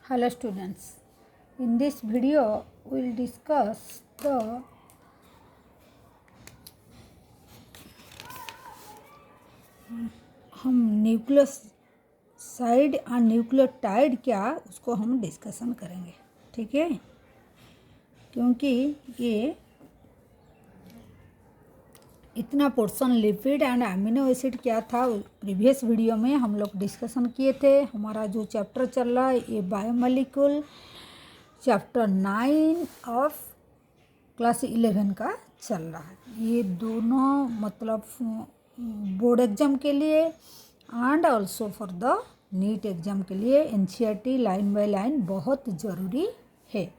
Hello students, in this video we will discuss हम nucleoside और nucleotide क्या उसको हम डिस्कशन करेंगे। ठीक है, क्योंकि ये इतना portion lipid and amino acid क्या था प्रीवियस वीडियो में हम लोग डिस्कशन किए थे। हमारा जो चैप्टर चल रहा है ये बायोमोलिक्यूल चैप्टर 9 ऑफ क्लास 11 का चल रहा है। ये दोनों मतलब बोर्ड एग्ज़ाम के लिए and also for the NEET exam के लिए एनसीईआरटी लाइन बाय लाइन बहुत ज़रूरी है।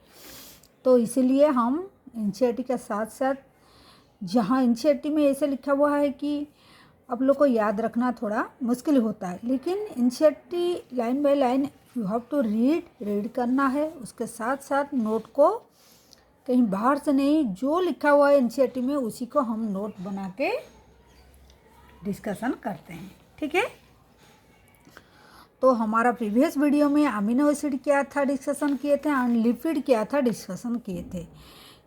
तो इसीलिए हम एनसीईआरटी के साथ साथ जहाँ एनसीईआरटी में ऐसे लिखा हुआ है कि आप लोग को याद रखना थोड़ा मुश्किल होता है, लेकिन NCERT line by line you have to read करना है। उसके साथ साथ नोट को कहीं बाहर से नहीं, जो लिखा हुआ है एनसीईआरटी में उसी को हम नोट बना के डिस्कशन करते हैं। ठीक है, तो हमारा प्रीवियस वीडियो में अमीनो एसिड क्या था डिस्कशन किए थे एंड लिपिड क्या था डिस्कशन किए थे।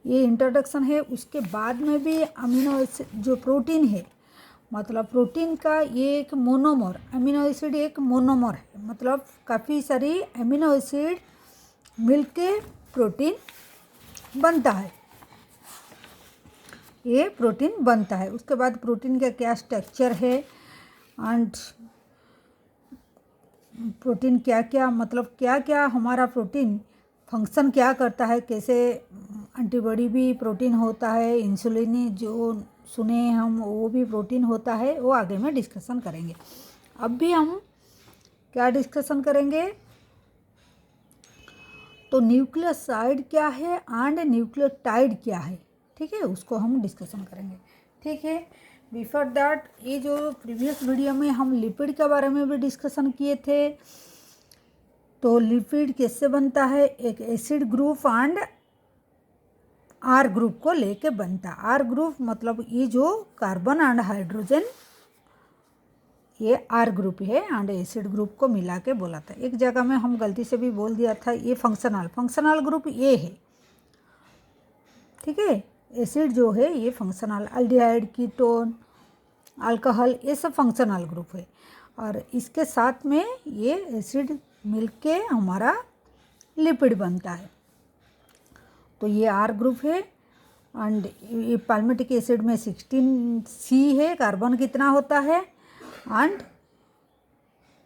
ये इंट्रोडक्शन है। उसके बाद में भी अमीनो एसिड जो प्रोटीन है, मतलब प्रोटीन का ये एक मोनोमर, अमीनो एसिड एक मोनोमर है, मतलब काफ़ी सारी अमीनो एसिड मिलके प्रोटीन बनता है, ये प्रोटीन बनता है। उसके बाद प्रोटीन का क्या स्ट्रक्चर है एंड प्रोटीन क्या क्या, मतलब क्या क्या हमारा प्रोटीन फंक्शन क्या करता है, कैसे एंटीबॉडी भी प्रोटीन होता है, इंसुलिन जो सुने हम वो भी प्रोटीन होता है, वो आगे में डिस्कशन करेंगे। अब भी हम क्या डिस्कशन करेंगे, तो न्यूक्लियोसाइड क्या है एंड न्यूक्लियोटाइड क्या है, ठीक है, उसको हम डिस्कशन करेंगे। ठीक है, बिफोर दैट ये जो प्रीवियस वीडियो में हम लिपिड के बारे में भी डिस्कशन किए थे। तो लिपिड कैसे बनता है, एक acid group and R group को लेके बनता। आर ग्रुप मतलब ये जो कार्बन एंड हाइड्रोजन, ये आर ग्रुप है एंड एसिड ग्रुप को मिला के बोला था। एक जगह में हम गलती से भी बोल दिया था, ये फंक्शनल ग्रुप ये है। ठीक है, एसिड जो है ये फंक्शनल, अल्डिहाइड, कीटोन, अल्कोहल, ये सब फंक्शनल ग्रुप है। और इसके साथ में ये एसिड मिलके हमारा लिपिड बनता है। तो ये आर ग्रुप है एंड ये पाल्मिटिक एसिड में 16C है, कार्बन कितना होता है, एंड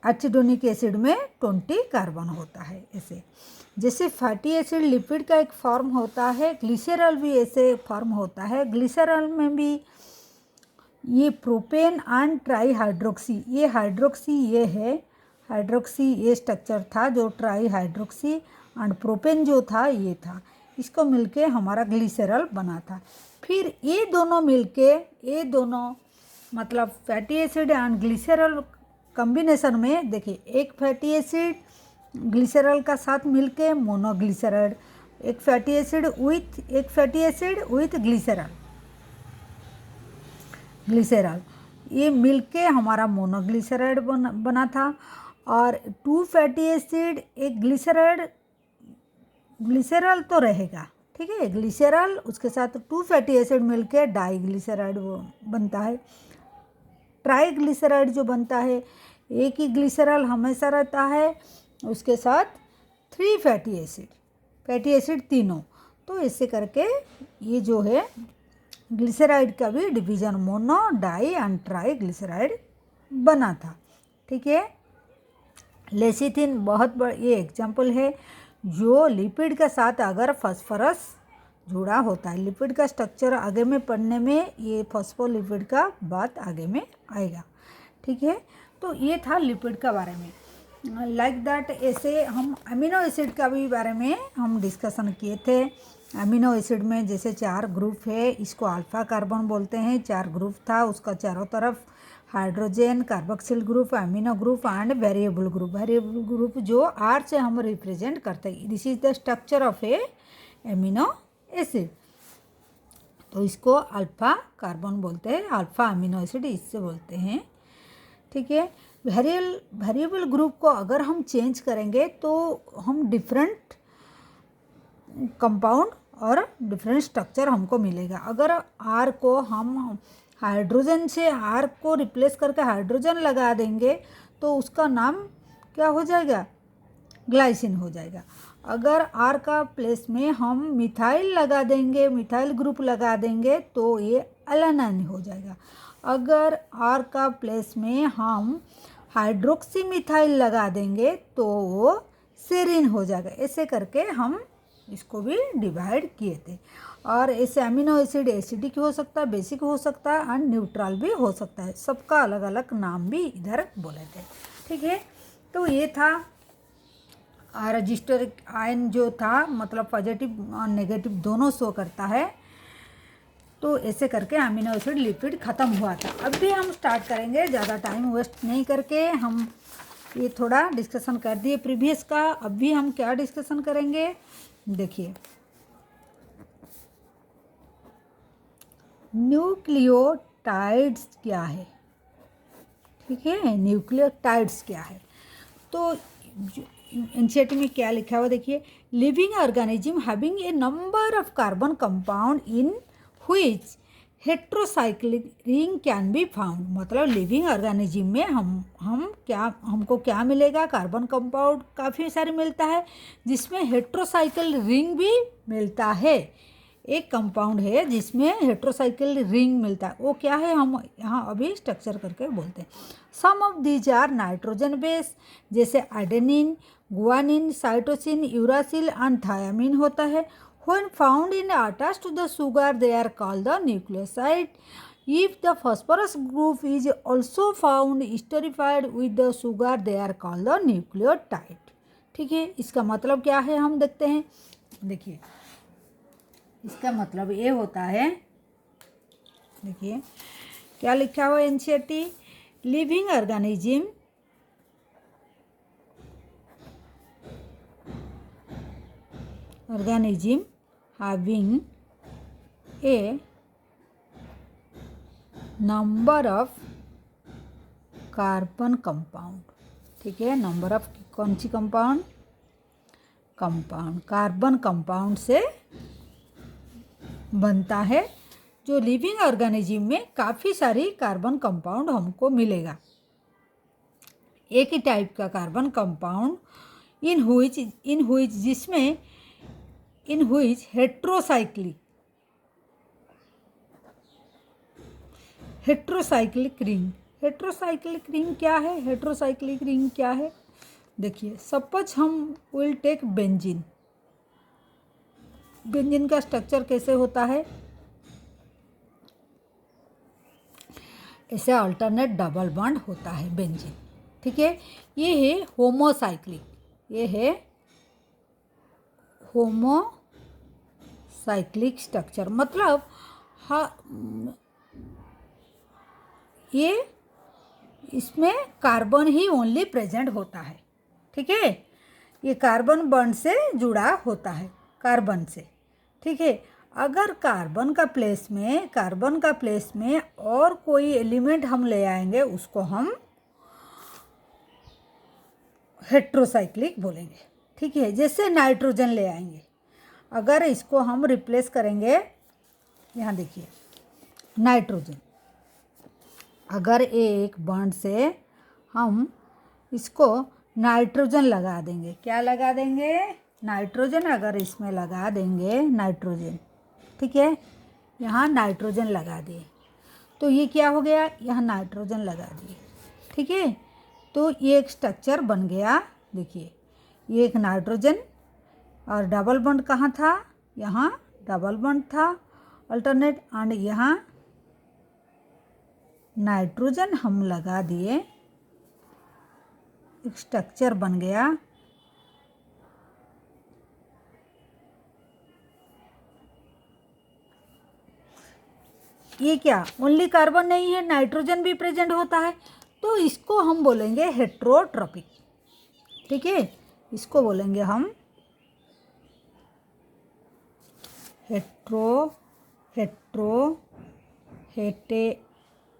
एचिडोनिक एसिड में 20 कार्बन होता है। ऐसे जैसे फैटी एसिड लिपिड का एक फॉर्म होता है, ग्लिसरॉल भी ऐसे फॉर्म होता है। ग्लिसरॉल में भी ये प्रोपेन एंड ट्राई हाइड्रोक्सी, ये हाइड्रोक्सी ये है, हाइड्रोक्सी ये स्ट्रक्चर था जो ट्राई हाइड्रोक्सी, एंड प्रोपेन जो था ये था, इसको मिलके हमारा ग्लिसरॉल बना था। फिर ये दोनों मिलके, ये दोनों मतलब fatty acid and glycerol combination में देखिए, एक फैटी एसिड ग्लिसरॉल का साथ मिलके मोनोग्लिसराइड, एक फैटी एसिड विथ ग्लिसरॉल, ये मिलके हमारा मोनोग्लिसराइड बना था। और 2 फैटी एसिड, एक ग्लिसरॉल तो रहेगा, ठीक है, ग्लिसरॉल उसके साथ 2 फैटी एसिड मिलके डाइग्लिसराइड बनता है। ट्राइग्लिसराइड जो बनता है, एक ही ग्लिसरॉल हमेशा रहता है, उसके साथ 3 फैटी एसिड तीनों। तो ऐसे करके ये जो है ग्लिसराइड का भी division mono, di and tri glyceride बना था। ठीक है, लेसिथिन बहुत बड़ा ये एग्जाम्पल है जो लिपिड के साथ अगर फास्फोरस जुड़ा होता है। लिपिड का स्ट्रक्चर आगे में पढ़ने में ये फॉस्फोलिपिड का बात आगे में आएगा। ठीक है, तो ये था लिपिड का बारे में। लाइक दैट ऐसे हम अमीनो एसिड का भी बारे में हम डिस्कशन किए थे। अमीनो एसिड में जैसे 4 ग्रुप है, इसको अल्फा कार्बन बोलते हैं। 4 ग्रुप था, उसका चारों तरफ hydrogen, carboxyl group, amino group and variable group. Variable group जो आर से हम रिप्रेजेंट करते हैं। This is the structure of A amino acid. तो इसको अल्फा कार्बन बोलते हैं, अल्फा अमीनो एसिड इससे बोलते हैं। ठीक है, वेरिएबल ग्रुप को अगर हम चेंज करेंगे तो हम डिफरेंट कंपाउंड और डिफरेंट स्ट्रक्चर हमको मिलेगा। अगर आर को हम हाइड्रोजन से आर को रिप्लेस करके हाइड्रोजन लगा देंगे तो उसका नाम क्या हो जाएगा, ग्लाइसिन हो जाएगा। अगर आर का प्लेस में हम मिथाइल लगा देंगे, मिथाइल ग्रुप लगा देंगे तो ये एलानाइन हो जाएगा। अगर आर का प्लेस में हम हाइड्रोक्सी मिथाइल लगा देंगे तो वो सेरीन हो जाएगा। ऐसे करके हम इसको भी डिवाइड किए थे। और ऐसे अमीनो एसिड एसिडिक हो सकता है, बेसिक हो सकता है और न्यूट्रल भी हो सकता है। सबका अलग अलग नाम भी इधर बोले थे। ठीक है, तो ये था रजिस्टर आयन जो था, मतलब पॉजिटिव और नेगेटिव दोनों शो करता है। तो ऐसे करके अमीनो एसिड लिपिड ख़त्म हुआ था। अब भी हम स्टार्ट करेंगे, ज़्यादा टाइम वेस्ट नहीं करके। हम ये थोड़ा डिस्कशन कर दिए प्रीवियस का। अब भी हम क्या डिस्कशन करेंगे, देखिए। न्यूक्लियोटाइड्स क्या है, ठीक है, न्यूक्लियोटाइड्स क्या है। तो एनसीईआरटी में क्या लिखा हुआ देखिए, living organism having a number of carbon compound in which heterocyclic ring can be found. मतलब लिविंग ऑर्गेनिज्म में हमको क्या मिलेगा, कार्बन कंपाउंड काफ़ी सारे मिलता है जिसमें हेट्रोसाइकिल रिंग भी मिलता है। एक कंपाउंड है जिसमें हेट्रोसाइकिल रिंग मिलता है, वो क्या है हम यहाँ अभी स्ट्रक्चर करके बोलते हैं। Some of these are nitrogen base, जैसे adenine, guanine, cytosine, uracil and thiamine होता है। When found in attached to the sugar, they are called the nucleoside. If the phosphorus group is also found esterified with the sugar, they are called the nucleotide. ठीक है, इसका मतलब क्या है हम देखते हैं। देखिए, इसका मतलब ये होता है, देखिए क्या लिखा हुआ है NCERT, living organism having a number of carbon compound. ठीक है, नंबर ऑफ कौन सी कंपाउंड, कार्बन कंपाउंड से बनता है। जो लिविंग ऑर्गेनिज्म में काफ़ी सारी कार्बन कंपाउंड हमको मिलेगा। एक ही टाइप का कार्बन कंपाउंड इन हुइच जिसमें इन हुइच हेट्रोसाइक्लिक रिंग क्या है, हेट्रोसाइक्लिक रिंग क्या है। देखिए, सपोज हम विल टेक बेंजीन का स्ट्रक्चर कैसे होता है, ऐसे अल्टरनेट डबल बॉन्ड होता है बेंजीन। ठीक है, ये है होमोसाइक्लिक, ये है होमोसाइक्लिक स्ट्रक्चर। मतलब ये इसमें कार्बन ही ओनली प्रेजेंट होता है। ठीक है, ये कार्बन बॉन्ड से जुड़ा होता है, कार्बन से। ठीक है, अगर कार्बन का प्लेस में और कोई एलिमेंट हम ले आएंगे उसको हम हेट्रोसाइक्लिक बोलेंगे। ठीक है, जैसे नाइट्रोजन ले आएंगे, अगर इसको हम रिप्लेस करेंगे, यहाँ देखिए नाइट्रोजन, अगर एक बॉन्ड से हम इसको नाइट्रोजन लगा देंगे, क्या लगा देंगे, नाइट्रोजन अगर इसमें लगा देंगे नाइट्रोजन, ठीक है, यहाँ नाइट्रोजन लगा दिए तो ये क्या हो गया, यहाँ नाइट्रोजन लगा दिए। ठीक है, तो ये एक स्ट्रक्चर बन गया। देखिए, ये एक नाइट्रोजन और डबल बॉन्ड कहाँ था, यहाँ डबल बॉन्ड था अल्टरनेट, एंड यहाँ नाइट्रोजन हम लगा दिए, एक स्ट्रक्चर बन गया। ये क्या ओनली कार्बन नहीं है, नाइट्रोजन भी प्रेजेंट होता है, तो इसको हम बोलेंगे हेट्रोट्रॉपिक। ठीक है, इसको बोलेंगे हम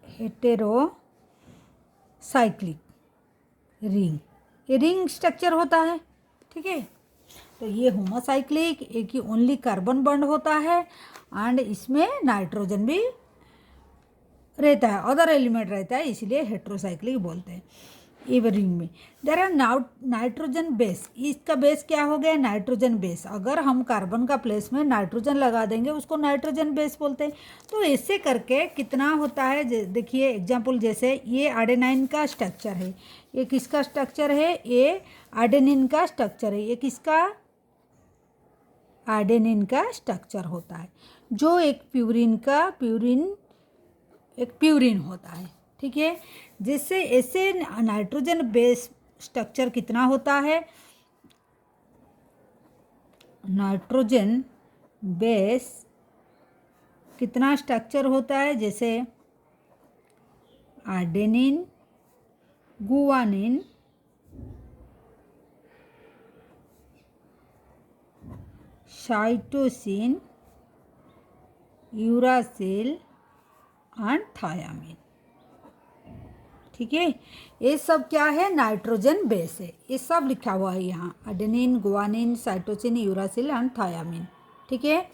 हेटेरोसाइक्लिक। रिंग, ये रिंग स्ट्रक्चर होता है। ठीक है, तो ये होमोसाइक्लिक, एक ही ओनली कार्बन बॉन्ड होता है एंड इसमें नाइट्रोजन भी रहता है, अदर एलिमेंट रहता है, इसलिए हेट्रोसाइक्लिक बोलते हैं। ये रिंग में देर आर नाइट्रोजन बेस, इसका बेस क्या हो गया? Nitrogen base. अगर हम कार्बन का प्लेस में नाइट्रोजन लगा देंगे उसको नाइट्रोजन बेस बोलते हैं। तो ऐसे करके कितना होता है, देखिए एग्जाम्पल, जैसे ये एडेनाइन का स्ट्रक्चर है, ये किसका स्ट्रक्चर है? ये एडेनिन का स्ट्रक्चर है। ये किसका? एडेनिन का स्ट्रक्चर होता है, जो एक प्यूरिन होता है। ठीक है, जिससे ऐसे नाइट्रोजन बेस स्ट्रक्चर कितना होता है? नाइट्रोजन बेस कितना स्ट्रक्चर होता है? जैसे adenine, guanine, cytosine, uracil and thiamine. ठीक है, ये सब क्या है? नाइट्रोजन बेस है। ये सब लिखा हुआ है यहाँ, adenine, guanine, cytosine, uracil and thiamine. ठीक है,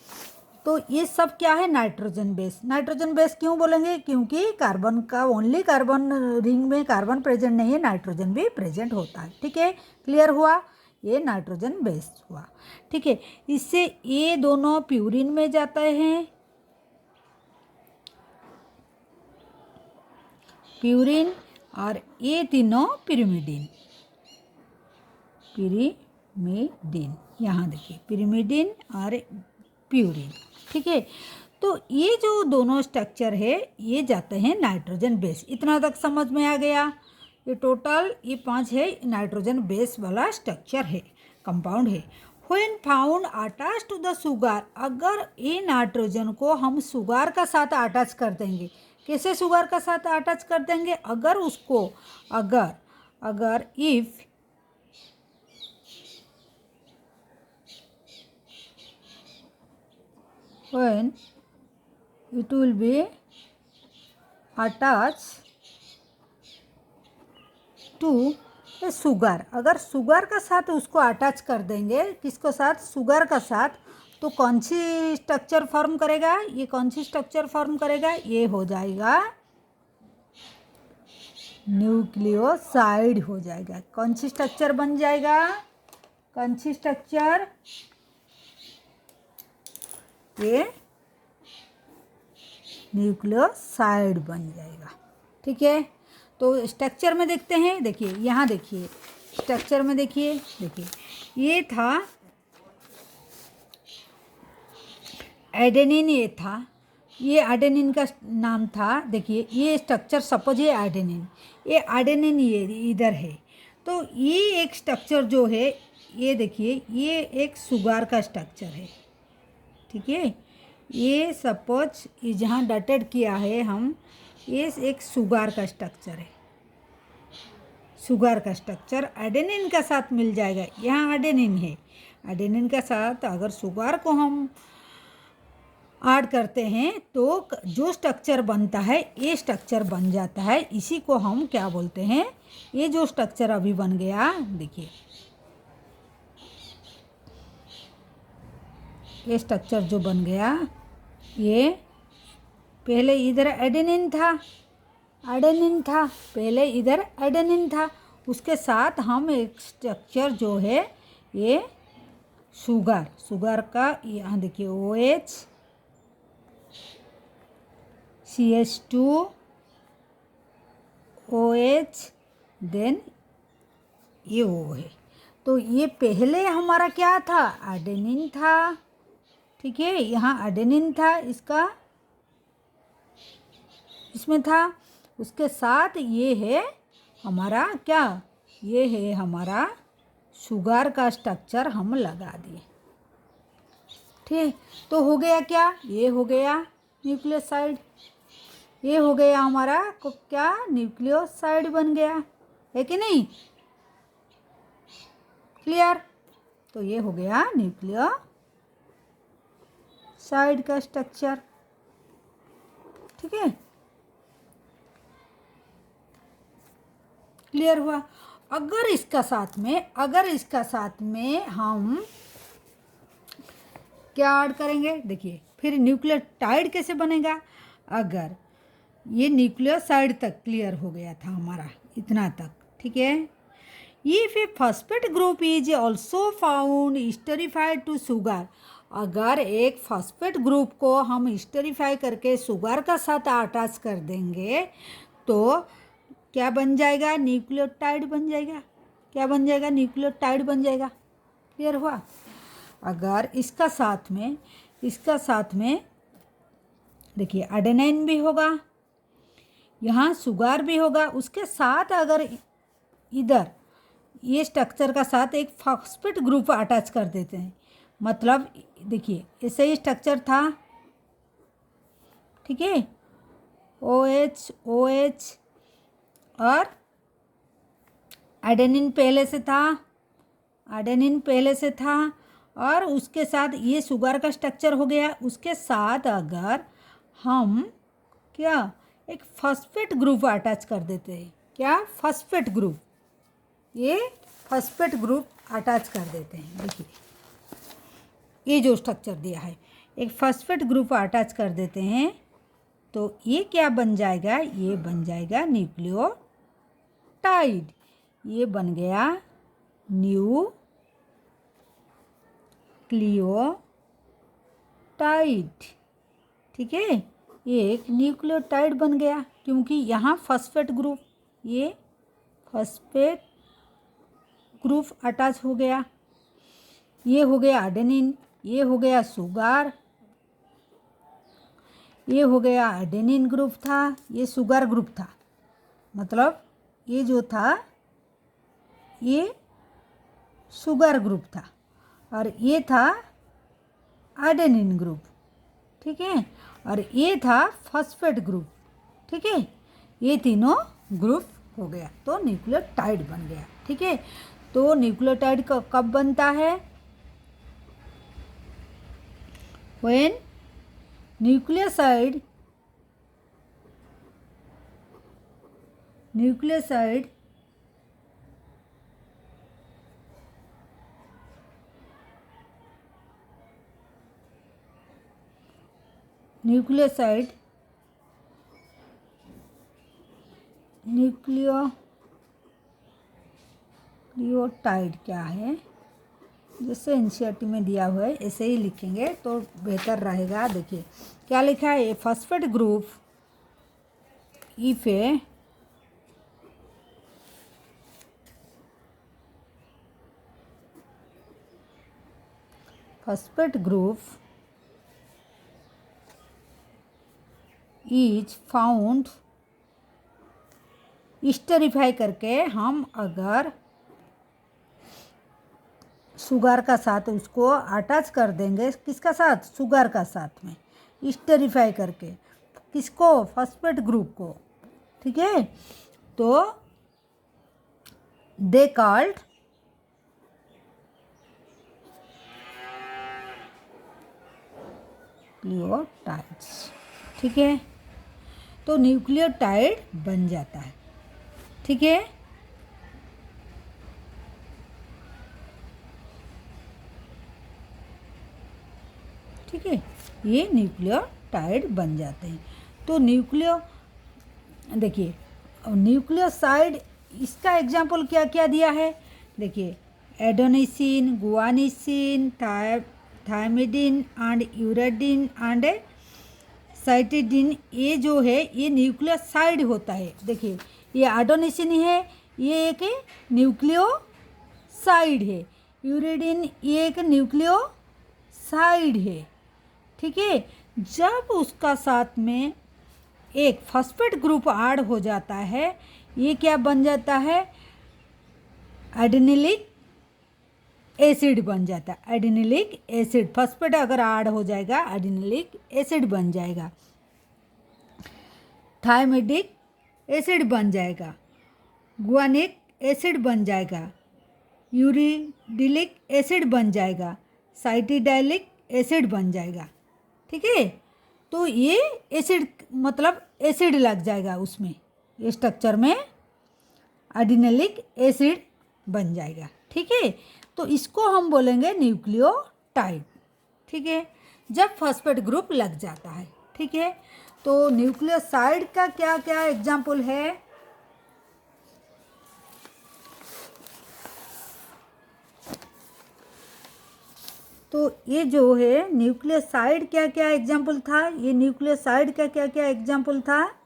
तो ये सब क्या है? Nitrogen base. नाइट्रोजन बेस क्यों बोलेंगे? क्योंकि कार्बन का ओनली कार्बन रिंग में कार्बन प्रेजेंट नहीं है, नाइट्रोजन भी प्रेजेंट होता है। ठीक है, क्लियर हुआ? ये नाइट्रोजन बेस हुआ। ठीक है, इससे ये दोनों प्यूरिन में जाते हैं, प्यूरिन, और ये तीनों पिरिमिडिन। यहाँ देखिए पिरिमिडिन और प्यूरिन। ठीक है, तो ये जो दोनों स्ट्रक्चर है ये जाते हैं नाइट्रोजन बेस। इतना तक समझ में आ गया? ये टोटल ये 5 है नाइट्रोजन बेस वाला स्ट्रक्चर है, कंपाउंड है। When found attach to the sugar, अगर ये नाइट्रोजन को हम सुगर का साथ अटैच कर देंगे, कैसे सुगर का साथ अटैच कर देंगे? अगर उसको अगर if when it will be attached to A sugar, अगर सुगर का साथ उसको अटैच कर देंगे, किसको साथ? सुगर का साथ, तो कौन सी स्ट्रक्चर फॉर्म करेगा? ये कौन सी स्ट्रक्चर फॉर्म करेगा? ये हो जाएगा न्यूक्लियोसाइड हो जाएगा। कौन सी स्ट्रक्चर बन जाएगा? कौन सी स्ट्रक्चर? ये न्यूक्लियोसाइड बन जाएगा। ठीक है, तो स्ट्रक्चर में देखते हैं। देखिए यहाँ देखिए स्ट्रक्चर में देखिए ये था एडेनिन, ये था, ये एडेनिन का नाम था। देखिए ये स्ट्रक्चर, सपोज ये एडेनिन ये इधर है, तो ये एक स्ट्रक्चर जो है, ये देखिए ये एक सुगर का स्ट्रक्चर है। ठीक है, ये सपोज ये जहाँ डॉटेड किया है हम, ये एक सुगर का स्ट्रक्चर है। सुगर का स्ट्रक्चर एडेनिन का साथ मिल जाएगा। यहाँ एडेनिन है, एडेनिन का साथ अगर सुगर को हम ऐड करते हैं तो जो स्ट्रक्चर बनता है ये स्ट्रक्चर बन जाता है। इसी को हम क्या बोलते हैं? ये जो स्ट्रक्चर अभी बन गया, देखिए ये स्ट्रक्चर जो बन गया, ये पहले इधर एडेनिन था, पहले इधर एडेनिन था, उसके साथ हम एक स्ट्रक्चर जो है ये सुगर का, यहाँ देखिए OH CH2 OH देन ये O है। तो ये पहले हमारा क्या था? एडेनिन था। ठीक है, यहाँ एडेनिन था, इसमें था, उसके साथ ये है हमारा क्या? ये है हमारा सुगर का स्ट्रक्चर हम लगा दिए। ठीक, तो हो गया क्या? ये हो गया न्यूक्लियोसाइड, ये हो गया हमारा क्या? न्यूक्लियोसाइड बन गया, है कि नहीं? क्लियर? तो ये हो गया न्यूक्लियोसाइड का स्ट्रक्चर। ठीक है, क्लियर हुआ? अगर इसका साथ में हम क्या ऐड करेंगे, देखिए फिर न्यूक्लियोटाइड कैसे बनेगा। अगर ये न्यूक्लियोसाइड तक क्लियर हो गया था हमारा, इतना तक, ठीक है। If a phosphate group is also found esterified to sugar, अगर एक फॉस्फेट ग्रुप को हम स्टेरिफाई करके शुगर का साथ अटैच कर देंगे तो क्या बन जाएगा, न्यूक्लियोटाइड बन जाएगा। क्या बन जाएगा, न्यूक्लियोटाइड बन जाएगा। क्लियर हुआ। अगर इसका साथ में देखिए एडेनाइन भी होगा, यहाँ शुगर भी होगा, उसके साथ अगर इधर ये स्ट्रक्चर का साथ एक फॉस्फेट ग्रुप अटैच कर देते हैं, मतलब देखिए ऐसे ही स्ट्रक्चर था, ठीक है, OH OH और एडेनिन पहले से था और उसके साथ ये शुगर का स्ट्रक्चर हो गया। उसके साथ अगर हम क्या एक फॉस्फेट ग्रुप अटैच कर देते हैं, क्या फॉस्फेट ग्रुप, ये फॉस्फेट ग्रुप अटैच कर देते हैं। देखिए ये जो स्ट्रक्चर दिया है, एक फॉस्फेट ग्रुप अटैच कर देते हैं तो ये क्या बन जाएगा, ये बन जाएगा न्यूक्लियोटाइड। ये बन गया न्यूक्लियोटाइड, ठीक है। ये एक न्यूक्लियोटाइड बन गया क्योंकि यहाँ फॉस्फेट ग्रुप, ये फॉस्फेट ग्रुप अटैच हो गया। ये हो गया एडेनिन, ये हो गया शुगर, ये हो गया एडेनिन ग्रुप था, ये शुगर ग्रुप था, मतलब ये जो था ये शुगर ग्रुप था और ये था एडेनिन ग्रुप, ठीक है, और ये था फॉस्फेट ग्रुप, ठीक है। ये तीनों ग्रुप हो गया तो न्यूक्लियोटाइड बन गया, ठीक है। तो न्यूक्लियोटाइड कब बनता है, व्हेन न्यूक्लियोसाइड न्यूक्लियोटाइड क्या है, जैसे एनसीईआरटी में दिया हुआ है ऐसे ही लिखेंगे तो बेहतर रहेगा। देखिए क्या लिखा है, phosphate group if a phosphate group is found, esterify करके हम अगर शुगर का साथ उसको अटैच कर देंगे, किसका साथ, शुगर का साथ में स्टेरिफाई करके, किसको, फॉस्फेट ग्रुप को, ठीक है, तो दे कॉल्ड न्यूक्लियोटाइड्स, ठीक है। तो न्यूक्लियोटाइड बन जाता है, ठीक है। ठीक है, ये न्यूक्लियोटाइड बन जाते हैं। तो देखिए न्यूक्लियोसाइड, इसका एग्जाम्पल क्या क्या दिया है, देखिए adenosine, गुआनिसिन, thymidine and यूरेडिन and cytidine, ये जो है ये न्यूक्लियोसाइड होता है। देखिए ये एडेनोसिन है, ये एक न्यूक्लियोसाइड है, यूरेडिन ये एक न्यूक्लियोसाइड है, ठीक है। जब उसका साथ में एक फॉस्फेट ग्रुप ऐड हो जाता है, ये क्या बन जाता है, एडेनिलिक एसिड बन जाता है। एडेनिलिक एसिड, फॉस्फेट अगर ऐड हो जाएगा एडेनिलिक एसिड बन जाएगा, थायमिडिक एसिड बन जाएगा, गुआनिक एसिड बन जाएगा, यूरिडिलिक एसिड बन जाएगा, साइटिडाइलिक एसिड बन जाएगा, ठीक है। तो ये एसिड मतलब एसिड लग जाएगा उसमें, ये स्ट्रक्चर में एडिनिलिक एसिड बन जाएगा। ठीक है, तो इसको हम बोलेंगे न्यूक्लियोटाइड। ठीक है, जब फॉस्फेट ग्रुप लग जाता है। ठीक है, तो न्यूक्लियोसाइड का क्या क्या एग्जाम्पल है? तो ये जो है न्यूक्लियोसाइड क्या क्या एग्जाम्पल था, ये न्यूक्लियोसाइड का क्या क्या एग्जाम्पल था?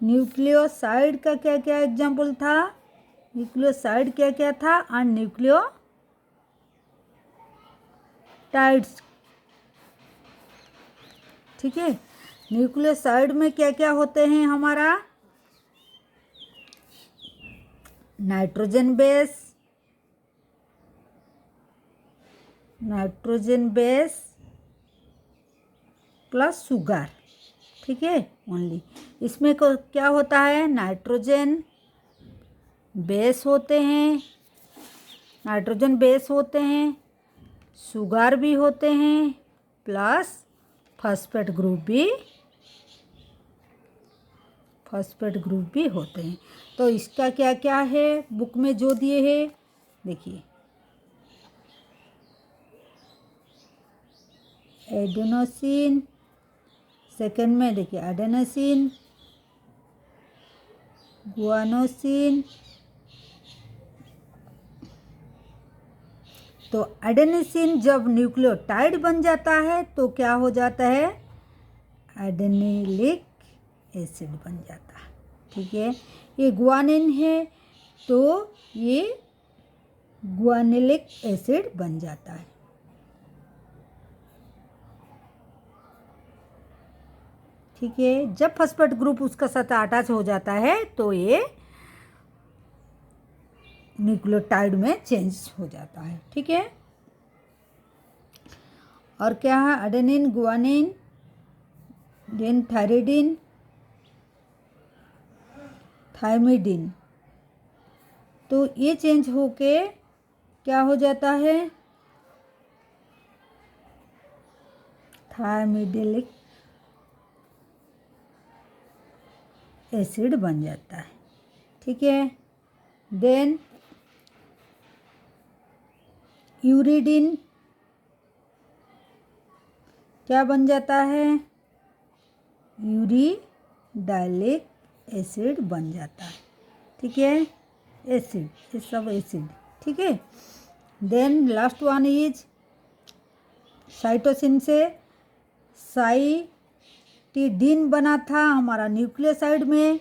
न्यूक्लियोसाइड का क्या क्या एग्जाम्पल था? न्यूक्लियोसाइड क्या क्या था? And nucleotides. ठीक है, न्यूक्लियोसाइड में क्या क्या होते हैं हमारा? Nitrogen base plus sugar. ठीक है, ओनली इसमें को क्या होता है? नाइट्रोजन बेस होते हैं, शुगर भी होते हैं, प्लस फॉस्फेट ग्रुप भी होते हैं। तो इसका क्या क्या है बुक में जो दिए हैं, देखिए एडेनोसिन, सेकंड में देखिए एडेनोसिन, गुआनोसिन। तो एडेनोसिन जब न्यूक्लियोटाइड बन जाता है तो क्या हो जाता है? एडेनिलिक एसिड बन जाता है। ठीक है, ये गुआनिन है तो ये गुआनिलिक एसिड बन जाता है। ठीक है, जब फॉस्फेट ग्रुप उसका साथ अटैच हो जाता है तो ये न्यूक्लियोटाइड में चेंज हो जाता है। ठीक है, और क्या है? एडेनिन, गुआनिन, देन थायरिडिन, थायमिडिन। तो ये चेंज होके क्या हो जाता है? थायमिडिलिक एसिड बन जाता है। ठीक है, देन यूरिडिन क्या बन जाता है? यूरिडाइलिक एसिड बन जाता है। ठीक है, एसिड, ये सब एसिड। ठीक है, then last one is cytosine से साइटिडीन बना था हमारा न्यूक्लियोसाइड में,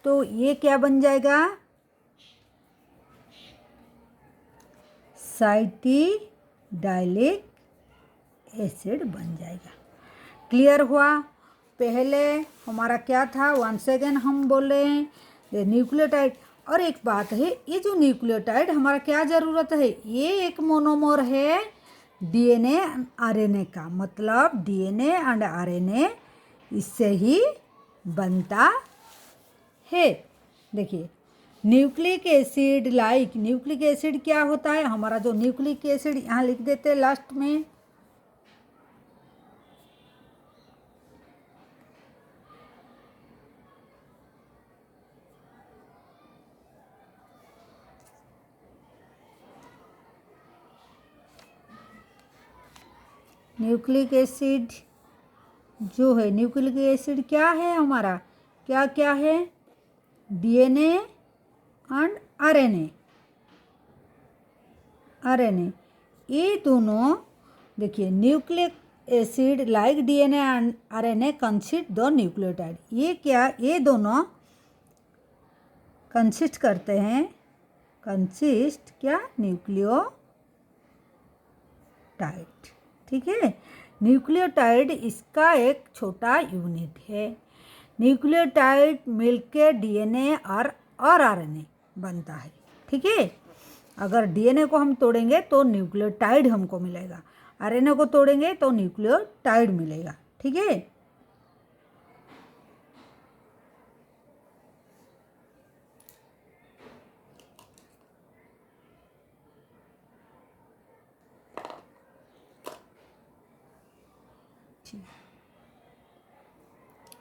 तो ये क्या बन जाएगा? साइटिडाइलिक एसिड बन जाएगा। क्लियर हुआ? पहले हमारा क्या था, वंस अगेन हम बोल रहे हैं न्यूक्लियोटाइड। और एक बात है, ये जो न्यूक्लियोटाइड हमारा क्या ज़रूरत है, ये एक मोनोमर है डीएनए आरएनए का, मतलब डीएनए एंड आरएनए इससे ही बनता है। देखिए न्यूक्लिक एसिड, न्यूक्लिक एसिड क्या होता है हमारा, जो न्यूक्लिक एसिड यहाँ लिख देते हैं लास्ट में, न्यूक्लिक एसिड जो है, न्यूक्लिक एसिड क्या है हमारा, क्या क्या है? डीएनए एंड आरएनए, ये दोनों देखिए nucleic acid like DNA and RNA consist the nucleotide. ये क्या, ये दोनों कंसिस्ट करते हैं, कंसिस्ट क्या? न्यूक्लियोटाइड। ठीक है, न्यूक्लियोटाइड इसका एक छोटा यूनिट है। न्यूक्लियोटाइड मिलकर डीएनए और आरएनए बनता है। ठीक है, अगर डीएनए को हम तोड़ेंगे तो न्यूक्लियोटाइड हमको मिलेगा, आरएनए को तोड़ेंगे तो न्यूक्लियोटाइड मिलेगा। ठीक है,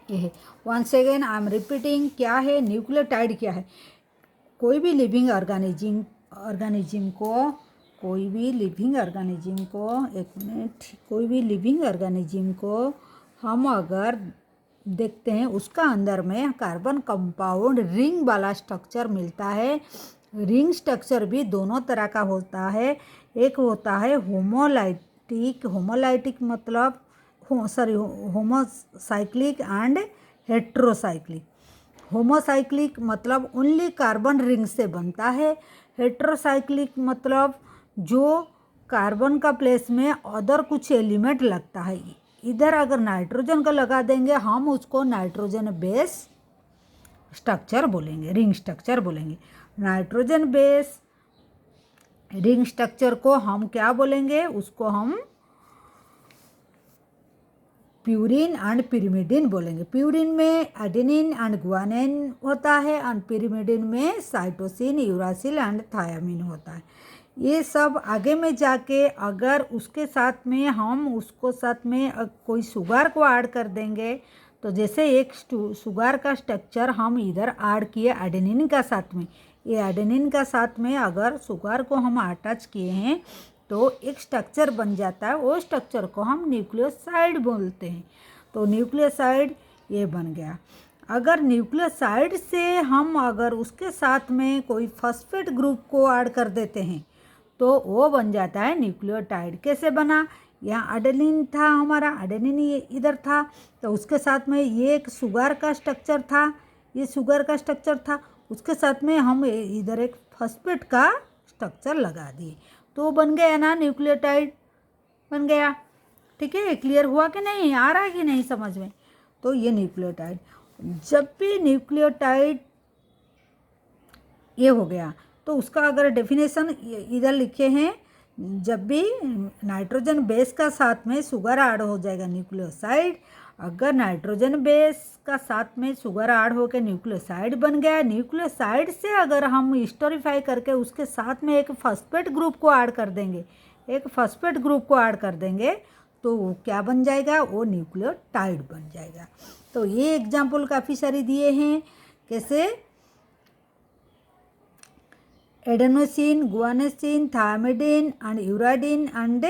ये है। Once again I am repeating, क्या है न्यूक्लियोटाइड? क्या है? कोई भी लिविंग ऑर्गेनिज्म को कोई भी लिविंग ऑर्गेनिज्म को हम अगर देखते हैं, उसका अंदर में कार्बन कंपाउंड रिंग वाला स्ट्रक्चर मिलता है। रिंग स्ट्रक्चर भी दोनों तरह का होता है। एक होता है होमोलाइटिक मतलब होमोसाइक्लिक एंड हेट्रोसाइक्लिक। होमोसाइक्लिक मतलब ओनली कार्बन रिंग से बनता है। हेट्रोसाइक्लिक मतलब जो कार्बन का प्लेस में अदर कुछ एलिमेंट लगता है। इधर अगर नाइट्रोजन का लगा देंगे, हम उसको नाइट्रोजन बेस स्ट्रक्चर बोलेंगे, रिंग स्ट्रक्चर बोलेंगे। नाइट्रोजन बेस रिंग स्ट्रक्चर को हम क्या बोलेंगे? उसको हम प्यूरिन एंड पिरिमिडिन बोलेंगे। प्यूरिन में एडेनिन एंड गुआनिन होता है एंड पिरिमिडिन में साइटोसिन, यूरासिल एंड थायामिन होता है। ये सब आगे में जाके अगर उसके साथ में हम उसको साथ में कोई शुगर को ऐड कर देंगे, तो जैसे एक शुगर का स्ट्रक्चर हम इधर ऐड किए एडेनिन का साथ में, ये एडेनिन का साथ में अगर शुगर को हम अटैच किए हैं तो एक स्ट्रक्चर बन जाता है। वो स्ट्रक्चर को हम न्यूक्लियोसाइड बोलते हैं। तो न्यूक्लियोसाइड ये बन गया। अगर न्यूक्लियोसाइड से हम अगर उसके साथ में कोई फॉस्फेट ग्रुप को ऐड कर देते हैं तो वो बन जाता है न्यूक्लियोटाइड। कैसे बना? यहाँ एडेनिन था, हमारा एडेनिन ये इधर था, तो उसके साथ में ये एक शुगर का स्ट्रक्चर था, ये शुगर का स्ट्रक्चर था, उसके साथ में हम इधर एक फॉस्फेट का स्ट्रक्चर लगा दिए, तो बन गया ना न्यूक्लियोटाइड, बन गया। ठीक है, क्लियर हुआ कि नहीं? आ रहा है कि नहीं समझ में? तो ये न्यूक्लियोटाइड, जब भी न्यूक्लियोटाइड ये हो गया तो उसका अगर डेफिनेशन इधर लिखे हैं, जब भी नाइट्रोजन बेस का साथ में शुगर ऐड हो जाएगा न्यूक्लियोसाइड। अगर नाइट्रोजन बेस का साथ में शुगर ऐड होकर न्यूक्लियोसाइड बन गया, न्यूक्लियोसाइड से अगर हम हिस्टोरीफाई करके उसके साथ में एक फॉस्फेट ग्रुप को ऐड कर देंगे, तो वो क्या बन जाएगा? वो न्यूक्लियोटाइड बन जाएगा। तो ये एग्जाम्पल काफ़ी सारे दिए हैं, कैसे adenosine, guanine, thymidine and uridine and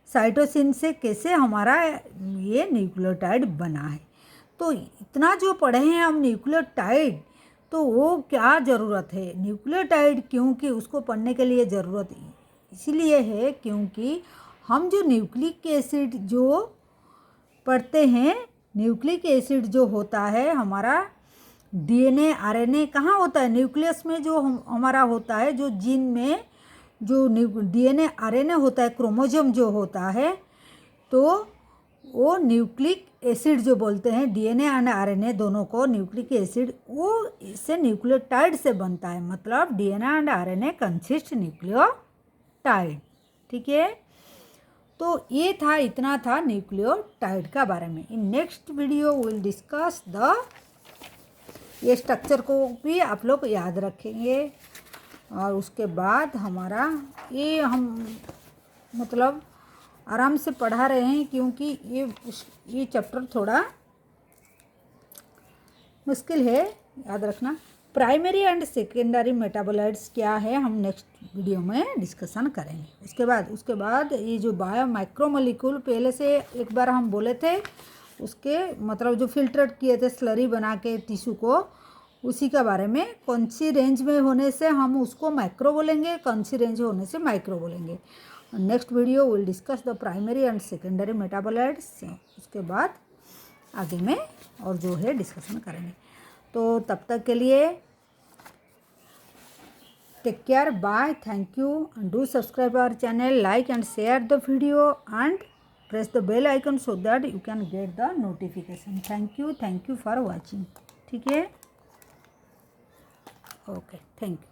cytosine से कैसे हमारा ये न्यूक्लियोटाइड बना है। तो इतना जो पढ़े हैं हम न्यूक्लियोटाइड, तो वो क्या ज़रूरत है न्यूक्लियोटाइड? क्योंकि उसको पढ़ने के लिए ज़रूरत इसलिए है क्योंकि हम जो न्यूक्लिक एसिड जो पढ़ते हैं, न्यूक्लिक एसिड जो होता है हमारा डीएनए आरएनए कहाँ होता है? न्यूक्लियस में जो हमारा होता है, जो जीन में जो डीएनए आरएनए होता है, क्रोमोसोम जो होता है, तो वो न्यूक्लिक एसिड जो बोलते हैं, डीएनए एंड आरएनए दोनों को न्यूक्लिक एसिड, वो इससे न्यूक्लियोटाइड से बनता है। मतलब DNA and RNA consist nucleotide. ठीक है, तो ये था, इतना था न्यूक्लियोटाइड का बारे में। In next video will discuss the, ये स्ट्रक्चर को भी आप लोग याद रखेंगे। और उसके बाद हमारा ये हम मतलब आराम से पढ़ा रहे हैं क्योंकि ये चैप्टर थोड़ा मुश्किल है, याद रखना। प्राइमरी एंड सेकेंडरी मेटाबोलाइट्स क्या है, हम नेक्स्ट वीडियो में डिस्कशन करेंगे। उसके बाद ये जो बायो माइक्रोमोलिक्यूल पहले से एक बार हम बोले थे, उसके मतलब जो फिल्टरेट किए थे स्लरी बना के टिश्यू को, उसी के बारे में कौन सी रेंज में होने से हम उसको माइक्रो बोलेंगे, कौन सी रेंज होने से माइक्रो बोलेंगे। Next video will discuss the primary and secondary metabolites. उसके बाद आगे में और जो है डिस्कशन करेंगे। तो तब तक के लिए take care, bye, thank you, and do subscribe our channel, like and share the video and press the bell icon so that you can get the notification. Thank you for watching. ठीक है, okay, thank you.